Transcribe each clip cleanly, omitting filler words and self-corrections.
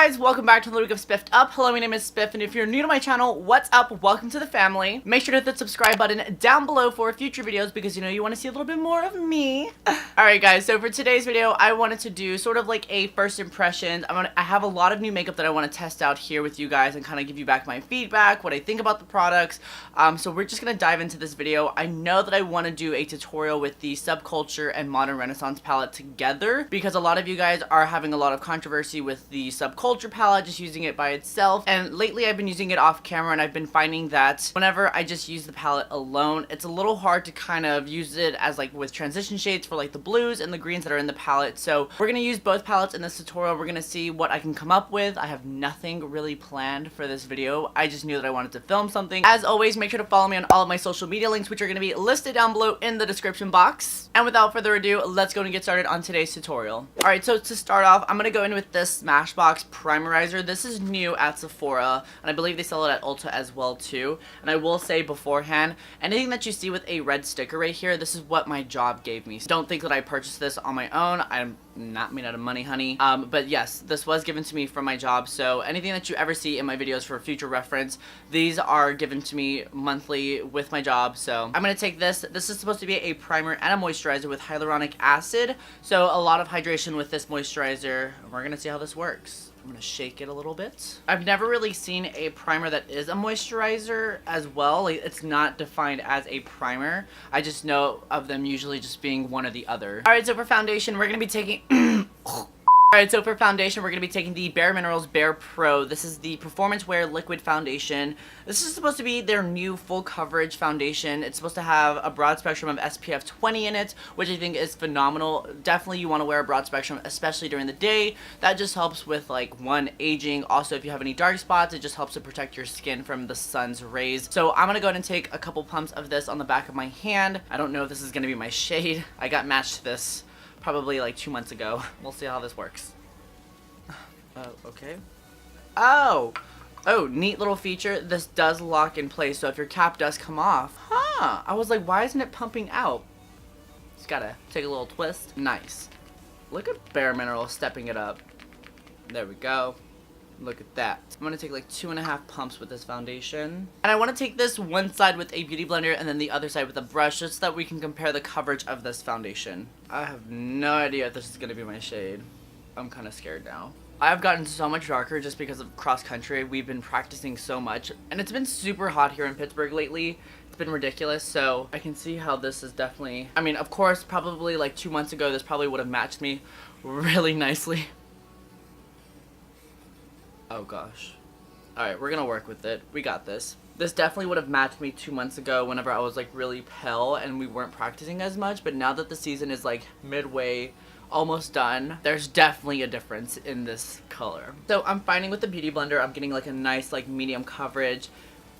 guys, welcome back to the week of SpiffdUp. Hello, my name is Spiff, and if you're new to my channel, what's up? Welcome to the family. Make sure to hit the subscribe button down below for future videos because you want to see a little bit more of me. Alright guys, so for today's video, I wanted to do sort of like a first impression. I have a lot of new makeup that I want to test out here with you guys and kind of give you back my feedback, what I think about the products. So we're just going to dive into this video. I know that I want to do a tutorial with the Subculture and Modern Renaissance palette together because a lot of you guys are having a lot of controversy with the Subculture palette, just using it by itself. And lately I've been using it off camera and I've been finding that whenever I just use the palette alone, it's a little hard to kind of use it as like with transition shades for like the blues and the greens that are in the palette. So we're going to use both palettes in this tutorial. We're going to see what I can come up with. I have nothing really planned for this video. I just knew that I wanted to film something. As always, make sure to follow me on all of my social media links, which are going to be listed down below in the description box. And without further ado, let's go and get started on today's tutorial. Alright, so to start off, I'm going to go in with this Smashbox Primerizer. This is new at Sephora, and I believe they sell it at Ulta as well too. And I will say beforehand, anything that you see with a red sticker right here, this is what my job gave me. So don't think that I purchased this on my own. I'm not made out of money, honey. But yes, this was given to me from my job. So anything that you ever see in my videos for future reference, these are given to me monthly with my job. So I'm going to take this. This is supposed to be a primer and a moisturizer with hyaluronic acid. So a lot of hydration with this moisturizer. We're going to see how this works. I'm going to shake it a little bit. I've never really seen a primer that is a moisturizer as well. Like, it's not defined as a primer. I just know of them usually just being one or the other. Alright, so for foundation, we're going to be taking... Alright, so for foundation, we're going to be taking the Bare Minerals Bare Pro. This is the Performance Wear Liquid Foundation. This is supposed to be their new full coverage foundation. It's supposed to have a broad spectrum of SPF 20 in it, which I think is phenomenal. Definitely you want to wear a broad spectrum, especially during the day. That just helps with, like, one, aging. Also, if you have any dark spots, it just helps to protect your skin from the sun's rays. So I'm going to go ahead and take a couple pumps of this on the back of my hand. I don't know if this is going to be my shade. I got matched to this probably like 2 months ago. We'll see how this works. Okay. Oh, neat little feature. This does lock in place, so if your cap does come off, I was like, why isn't it pumping out? Just gotta take a little twist. Nice. Look at Bare Minerals stepping it up. There we go. Look at that. I'm gonna take like 2.5 pumps with this foundation. And I want to take this one side with a beauty blender and then the other side with a brush, just so that we can compare the coverage of this foundation. I have no idea if this is gonna be my shade. I'm kind of scared now. I've gotten so much darker just because of cross country. We've been practicing so much, and it's been super hot here in Pittsburgh lately. It's been ridiculous, so I can see how this is definitely... I mean, of course, probably like 2 months ago, this probably would have matched me really nicely. Oh gosh. Alright, we're gonna work with it. We got this. This definitely would have matched me 2 months ago whenever I was like really pale and we weren't practicing as much, but now that the season is like midway, almost done, there's definitely a difference in this color. So I'm finding with the beauty blender, I'm getting like a nice like medium coverage.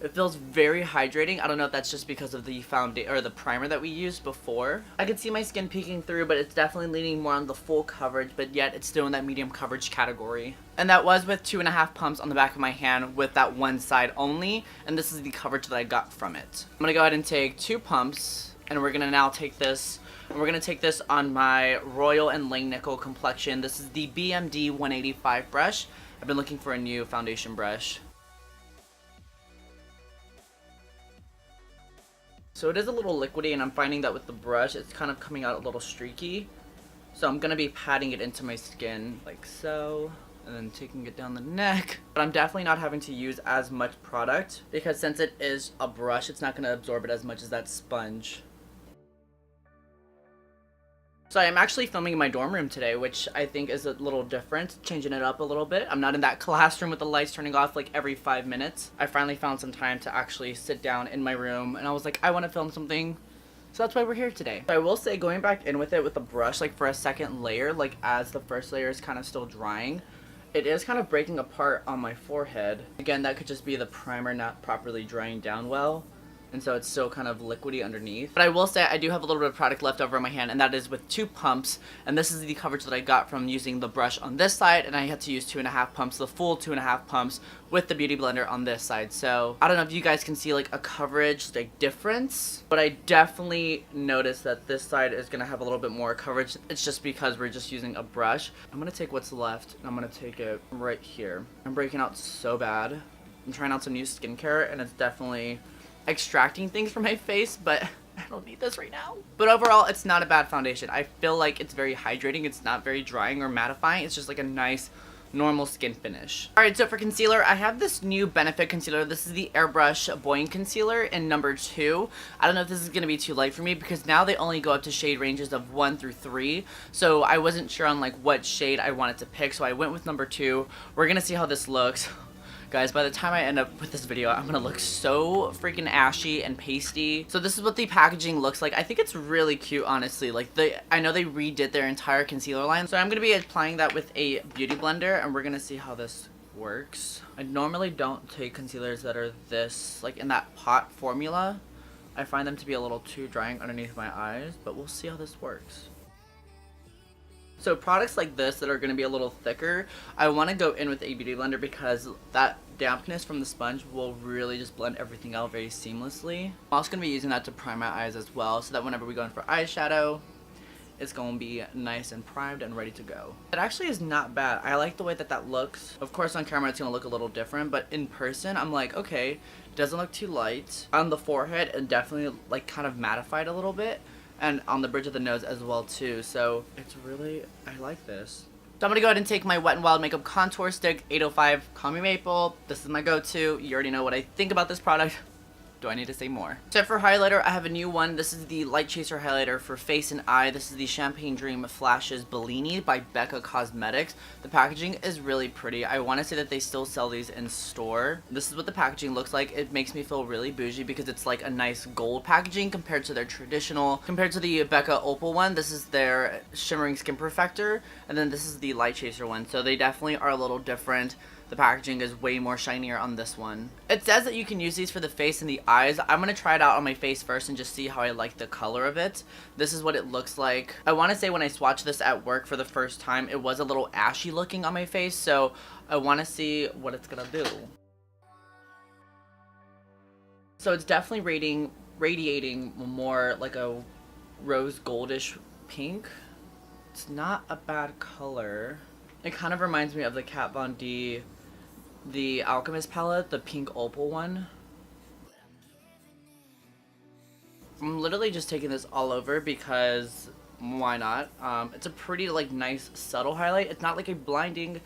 It feels very hydrating. I don't know if that's just because of the foundation or the primer that we used before. I can see my skin peeking through, but it's definitely leaning more on the full coverage, but yet it's still in that medium coverage category. And that was with 2.5 pumps on the back of my hand with that one side only, and this is the coverage that I got from it. I'm gonna go ahead and take 2 pumps, and we're gonna now take this, and we're gonna take this on my Royal and Langnickel complexion. This is the BMD 185 brush. I've been looking for a new foundation brush. So it is a little liquidy, and I'm finding that with the brush, it's kind of coming out a little streaky. So I'm gonna be patting it into my skin, like so, and then taking it down the neck. But I'm definitely not having to use as much product, because since it is a brush, it's not gonna absorb it as much as that sponge. So I'm actually filming in my dorm room today, which I think is a little different, changing it up a little bit. I'm not in that classroom with the lights turning off like every 5 minutes. I finally found some time to actually sit down in my room, and I was like, I want to film something, so that's why we're here today. I will say, going back in with it with a brush, like for a second layer, like as the first layer is kind of still drying, it is kind of breaking apart on my forehead. Again, that could just be the primer not properly drying down well. and so it's still kind of liquidy underneath. But I will say I do have a little bit of product left over on my hand, and that is with 2 pumps, and this is the coverage that I got from using the brush on this side, and I had to use 2.5 pumps, the full 2.5 pumps with the Beauty Blender on this side. So I don't know if you guys can see like a coverage like difference, but I definitely noticed that this side is gonna have a little bit more coverage. It's just because we're just using a brush. I'm gonna take what's left and I'm gonna take it right here. I'm breaking out so bad. I'm trying out some new skincare and it's definitely extracting things from my face, but I don't need this right now. But overall, it's not a bad foundation. I feel like it's very hydrating. It's not very drying or mattifying. It's just like a nice normal skin finish. Alright, so for concealer, I have this new Benefit concealer. This is the Airbrush Buoyant Concealer in number 2. I don't know if this is going to be too light for me because now they only go up to shade ranges of 1 through 3. So I wasn't sure on like what shade I wanted to pick, so I went with number 2. We're going to see how this looks. Guys, by the time I end up with this video, I'm gonna look so freaking ashy and pasty. So this is what the packaging looks like. I think it's really cute, honestly. Like, I know they redid their entire concealer line. So I'm gonna be applying that with a beauty blender, and we're gonna see how this works. I normally don't take concealers that are this, like, in that pot formula. I find them to be a little too drying underneath my eyes, but we'll see how this works. So products like this that are going to be a little thicker, I want to go in with a beauty blender because that dampness from the sponge will really just blend everything out very seamlessly. I'm also going to be using that to prime my eyes as well, so that whenever we go in for eyeshadow, it's going to be nice and primed and ready to go. It actually is not bad. I like the way that that looks. Of course on camera it's going to look a little different, but in person I'm like, okay, doesn't look too light. On the forehead it definitely like kind of mattified a little bit. And on the bridge of the nose as well too, so it's really, I like this. So I'm going to go ahead and take my Wet n Wild Makeup Contour Stick 805 Call Me Maple. This is my go-to. You already know what I think about this product. Do I need to say more? So for highlighter, I have a new one. This is the Light Chaser highlighter for face and eye. This is the Champagne Dream Flashes Bellini by Becca Cosmetics. The packaging is really pretty. I want to say that they still sell these in store. This is what the packaging looks like. It makes me feel really bougie because it's like a nice gold packaging compared to their traditional, compared to the Becca Opal one. This is their Shimmering Skin Perfector, and then this is the Light Chaser one. So they definitely are a little different. The packaging is way more shinier on this one. It says that you can use these for the face and the eyes. I'm going to try it out on my face first and just see how I like the color of it. This is what it looks like. I want to say when I swatched this at work for the first time, it was a little ashy looking on my face, so I want to see what it's going to do. So it's definitely radiating more like a rose goldish pink. It's not a bad color. It kind of reminds me of the Kat Von D, the Alchemist palette, the pink opal one. I'm literally just taking this all over because why not? It's a pretty like nice subtle highlight. It's not like a blinding,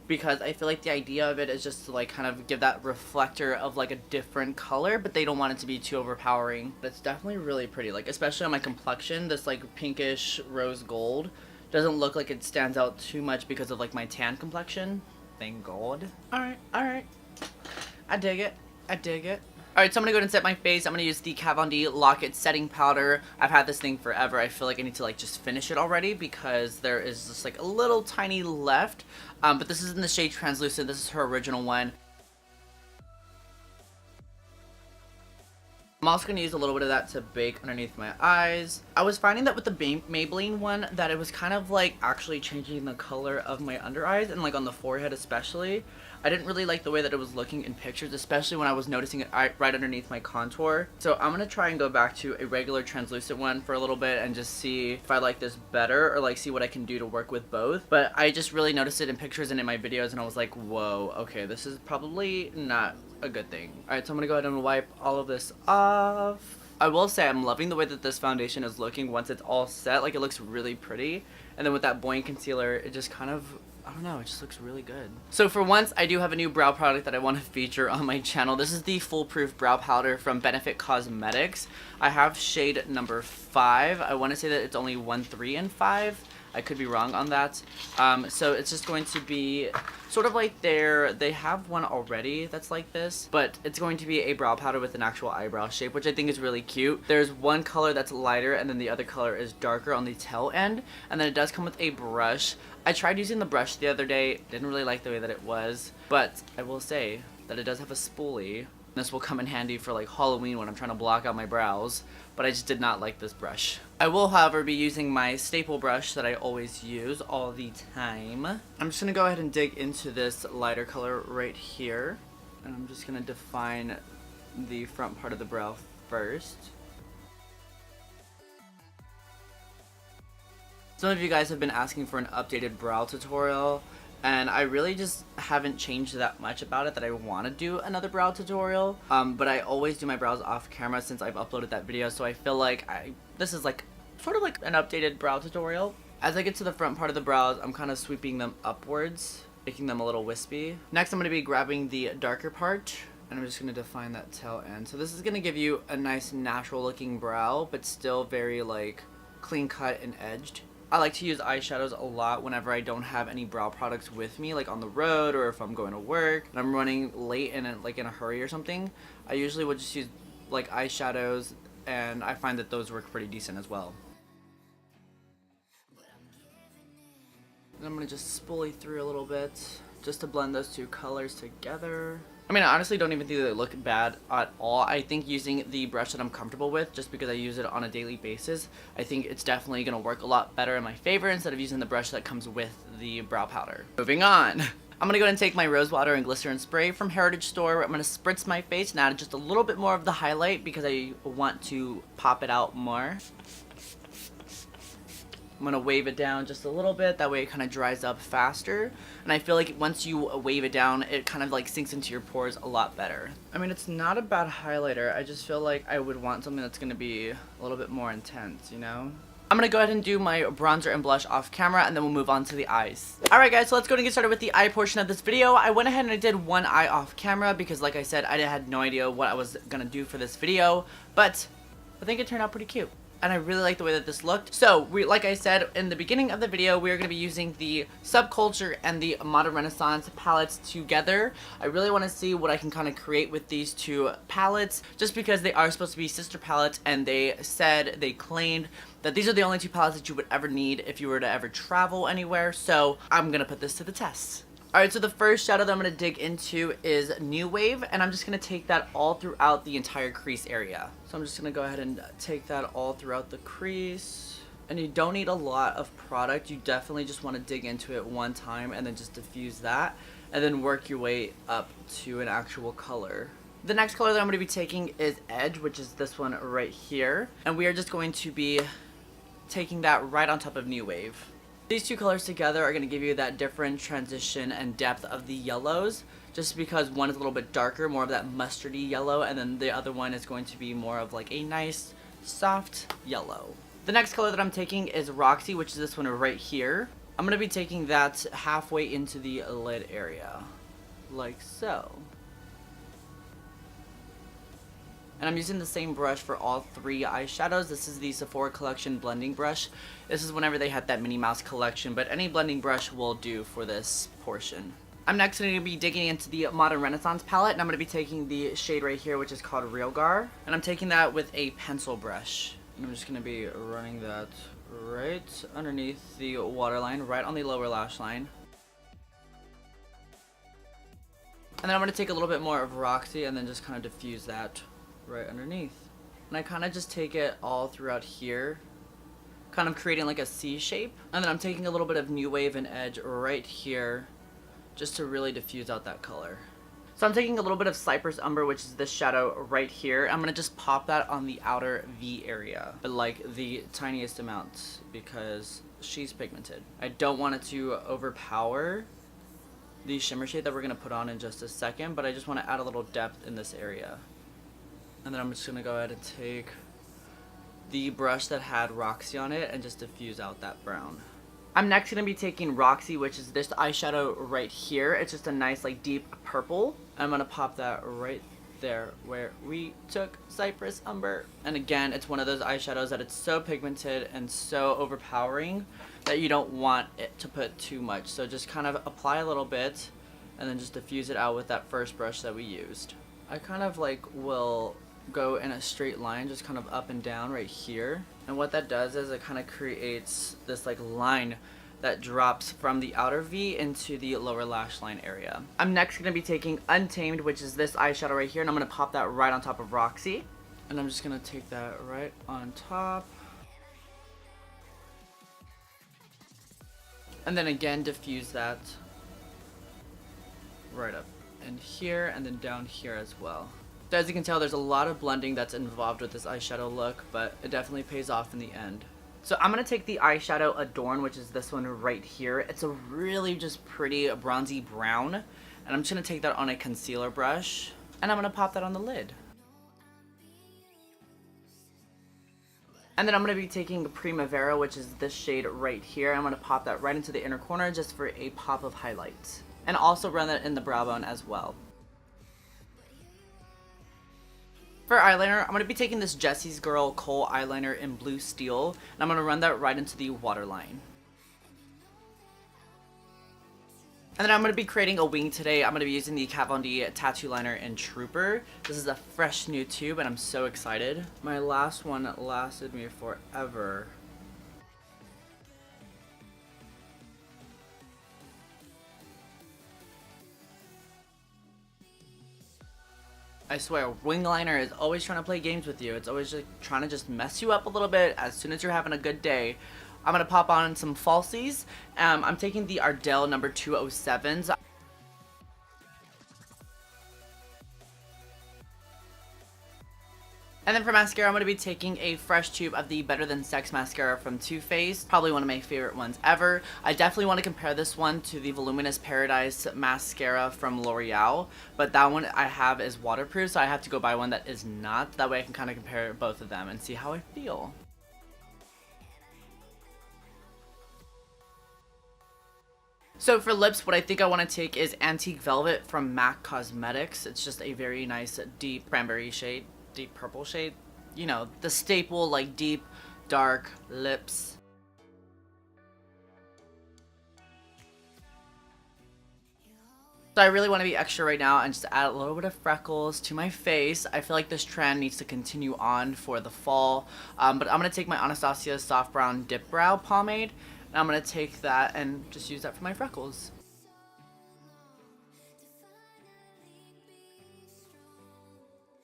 because I feel like the idea of it is just to like kind of give that reflector of like a different color, but they don't want it to be too overpowering. But it's definitely really pretty, like especially on my complexion. This like pinkish rose gold doesn't look like it stands out too much because of like my tan complexion. Thank God. Alright. I dig it. Alright, so I'm gonna go ahead and set my face. I'm gonna use the Kat Von D Lock It Setting Powder. I've had this thing forever. I feel like I need to like just finish it already because there is just like a little tiny left. But this is in the shade Translucent. This is her original one. I'm also going to use a little bit of that to bake underneath my eyes. I was finding that with the Maybelline one that it was kind of like actually changing the color of my under eyes and like on the forehead especially. I didn't really like the way that it was looking in pictures, especially when I was noticing it right underneath my contour. So I'm going to try and go back to a regular translucent one for a little bit and just see if I like this better or like see what I can do to work with both. But I just really noticed it in pictures and in my videos and I was like, whoa, okay, this is probably not a good thing. Alright, so I'm gonna go ahead and wipe all of this off. I will say I'm loving the way that this foundation is looking once it's all set. Like it looks really pretty. And then with that buoyant concealer, it just kind of, I don't know, it just looks really good. So for once, I do have a new brow product that I want to feature on my channel. This is the Foolproof Brow Powder from Benefit Cosmetics. I have shade number 5. I want to say that it's only 1, 3, and 5. I could be wrong on that. So it's just going to be sort of like they have one already that's like this, but it's going to be a brow powder with an actual eyebrow shape, which I think is really cute. There's one color that's lighter and then the other color is darker on the tail end, and then it does come with a brush. I tried using the brush the other day, didn't really like the way that it was, but I will say that it does have a spoolie This will come in handy for like Halloween when I'm trying to block out my brows, but I just did not like this brush. I will, however, be using my staple brush that I always use all the time. I'm just gonna go ahead and dig into this lighter color right here, and I'm just gonna define the front part of the brow first. Some of you guys have been asking for an updated brow tutorial, and I really just haven't changed that much about it that I want to do another brow tutorial. But I always do my brows off camera since I've uploaded that video, so I feel like this is like sort of like an updated brow tutorial. As I get to the front part of the brows, I'm kind of sweeping them upwards, making them a little wispy. Next, I'm going to be grabbing the darker part, and I'm just going to define that tail end. So this is going to give you a nice natural looking brow, but still very like clean cut and edged. I like to use eyeshadows a lot whenever I don't have any brow products with me, like on the road or if I'm going to work and I'm running late and like in a hurry or something. I usually would just use like eyeshadows, and I find that those work pretty decent as well. And I'm gonna just spoolie through a little bit just to blend those two colors together. I mean, I honestly don't even think they look bad at all. I think using the brush that I'm comfortable with, just because I use it on a daily basis, I think it's definitely going to work a lot better in my favor instead of using the brush that comes with the brow powder. Moving on. I'm going to go ahead and take my rose water and glycerin spray from Heritage Store. I'm going to spritz my face and add just a little bit more of the highlight because I want to pop it out more. I'm going to wave it down just a little bit, that way it kind of dries up faster. And I feel like once you wave it down, it kind of like sinks into your pores a lot better. I mean, it's not a bad highlighter, I just feel like I would want something that's going to be a little bit more intense, you know? I'm going to go ahead and do my bronzer and blush off camera, and then we'll move on to the eyes. Alright guys, so let's go and get started with the eye portion of this video. I went ahead and I did one eye off camera because like I said, I had no idea what I was going to do for this video, but I think it turned out pretty cute. And I really like the way that this looked. So, like I said in the beginning of the video, we are going to be using the Subculture and the Modern Renaissance palettes together. I really want to see what I can kind of create with these two palettes, just because they are supposed to be sister palettes, and they claimed that these are the only two palettes that you would ever need if you were to ever travel anywhere. So, I'm going to put this to the test. Alright, so the first shadow that I'm going to dig into is New Wave, and I'm just going to take that all throughout the entire crease area. So I'm just going to go ahead and take that all throughout the crease. And you don't need a lot of product, you definitely just want to dig into it one time and then just diffuse that, and then work your way up to an actual color. The next color that I'm going to be taking is Edge, which is this one right here. And we are just going to be taking that right on top of New Wave. These two colors together are going to give you that different transition and depth of the yellows, just because one is a little bit darker, more of that mustardy yellow, and then the other one is going to be more of like a nice soft yellow. The next color that I'm taking is Roxy, which is this one right here. I'm going to be taking that halfway into the lid area, like so. And I'm using the same brush for all three eyeshadows. This is the Sephora Collection blending brush. This is whenever they had that Minnie Mouse collection, but any blending brush will do for this portion. I'm next going to be digging into the Modern Renaissance palette, and I'm going to be taking the shade right here, which is called Real Gar. And I'm taking that with a pencil brush. And I'm just going to be running that right underneath the waterline, right on the lower lash line. And then I'm going to take a little bit more of Roxy and then just kind of diffuse that right underneath. And I kind of just take it all throughout here, kind of creating like a C shape. And then I'm taking a little bit of New Wave and Edge right here just to really diffuse out that color. So I'm taking a little bit of Cypress Umber, which is this shadow right here. I'm gonna just pop that on the outer V area, but like the tiniest amount, because she's pigmented. I don't want it to overpower the shimmer shade that we're gonna put on in just a second, but I just want to add a little depth in this area. And then I'm just gonna go ahead and take the brush that had Roxy on it and just diffuse out that brown. I'm next going to be taking Roxy, which is this eyeshadow right here. It's just a nice like deep purple. I'm going to pop that right there where we took Cypress Umber. And again, it's one of those eyeshadows that it's so pigmented and so overpowering that you don't want it to put too much. So just kind of apply a little bit and then just diffuse it out with that first brush that we used. I kind of like will go in a straight line, just kind of up and down right here. And what that does is it kind of creates this like line that drops from the outer V into the lower lash line area. I'm next going to be taking Untamed, which is this eyeshadow right here, and I'm going to pop that right on top of Roxy. And I'm just going to take that right on top. And then again, diffuse that right up in here and then down here as well. So as you can tell, there's a lot of blending that's involved with this eyeshadow look, but it definitely pays off in the end. So I'm going to take the eyeshadow Adorn, which is this one right here. It's a really just pretty bronzy brown. And I'm just going to take that on a concealer brush, and I'm going to pop that on the lid. And then I'm going to be taking Primavera, which is this shade right here. I'm going to pop that right into the inner corner just for a pop of highlight. And also run that in the brow bone as well. For eyeliner, I'm going to be taking this Jessie's Girl Kohl eyeliner in Blue Steel, and I'm going to run that right into the waterline. And then I'm going to be creating a wing today. I'm going to be using the Kat Von D Tattoo Liner in Trooper. This is a fresh new tube, and I'm so excited. My last one lasted me forever. I swear, wing liner is always trying to play games with you. It's always just trying to just mess you up a little bit as soon as you're having a good day. I'm going to pop on some falsies. I'm taking the Ardell number 207s. And then for mascara, I'm going to be taking a fresh tube of the Better Than Sex mascara from Too Faced. Probably one of my favorite ones ever. I definitely want to compare this one to the Voluminous Paradise mascara from L'Oreal. But that one I have is waterproof, so I have to go buy one that is not. That way I can kind of compare both of them and see how I feel. So for lips, what I think I want to take is Antique Velvet from MAC Cosmetics. It's just a very nice deep cranberry shade. Deep purple shade, you know, the staple like deep dark lips. So I really want to be extra right now and just add a little bit of freckles to my face. I feel like this trend needs to continue on for the fall, but I'm going to take my Anastasia Soft Brown Dip Brow Pomade, and I'm going to take that and just use that for my freckles.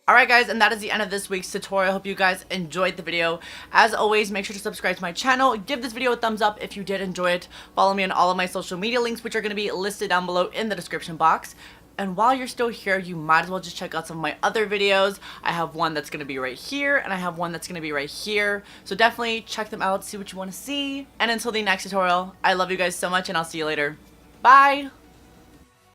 Alright guys, and that is the end of this week's tutorial. I hope you guys enjoyed the video. As always, make sure to subscribe to my channel. Give this video a thumbs up if you did enjoy it. Follow me on all of my social media links, which are going to be listed down below in the description box. And while you're still here, you might as well just check out some of my other videos. I have one that's going to be right here, and I have one that's going to be right here. So definitely check them out, see what you want to see. And until the next tutorial, I love you guys so much, and I'll see you later. Bye!